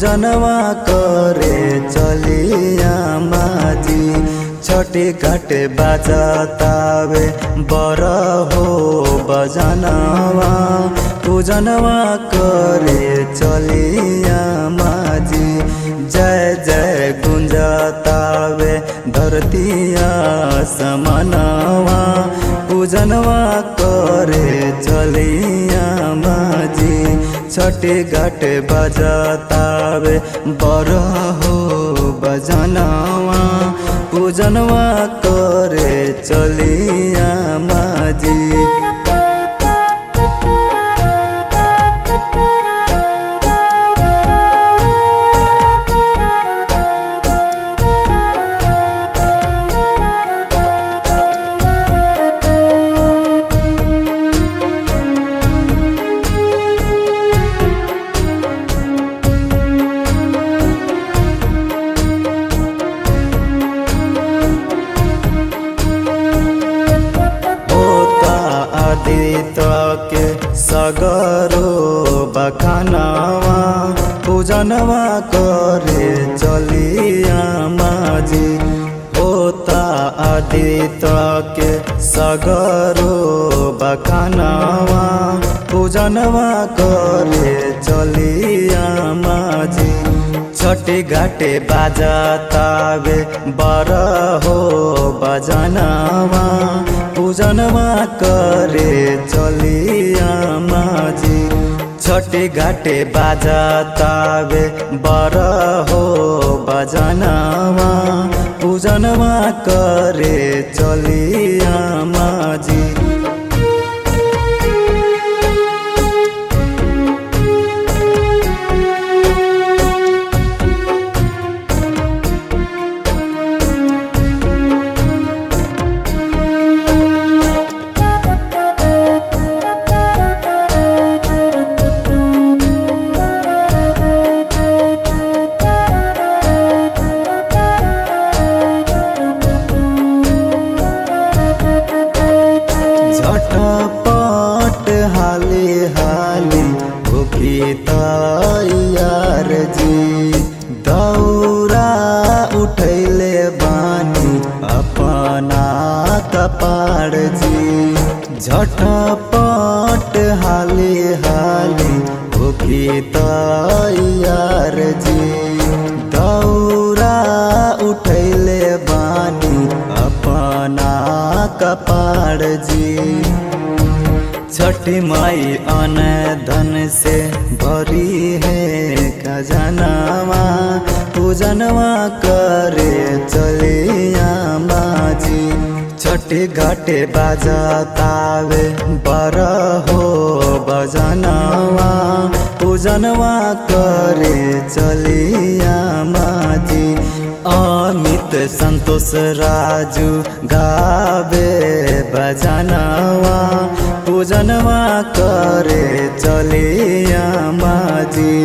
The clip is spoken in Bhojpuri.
पूजनवा करे चलिया माजी। छठी घाट बाजतावे बर हो बजनवा पूजनवा करे चलिया माजी। जय जय गुंजतावे धरतिया समनवा पूजनवा करे चलिया माजी। छठी घाट बजतावे बर हो बजनवा पूजनवा करे चलिया माजी। के सगरो बखानवा पूजनवा करे चलिया माजी। होता आदित्य के सगरो बखानवा पूजनवा करे चलिया माजी। छठी घाटे बाजतावे बर हो बजनवा पूजनवा करे चलिया माजी। छठी घाटे बाजतावे बर हो बजनवा पूजनवा करे चलिया माजी। झटपट हाली हाली भूखी तैयार जी। दौरा उठैले बानी अपना कपाड़ जी। झटपट हाली हाली भूखी तैयार जी। दौरा उठैले बानी अपना कपाड़ जी। छठी माई अन धन से भरी है खजानवा पूजनवा करे चलिया माजी। छठी घाटे बाजतावे बर हो बजनवा पूजनवा करे चलिया माजी। अमित संतोष राजू गावे बजनवा पूजनवा करे चलिया माजी।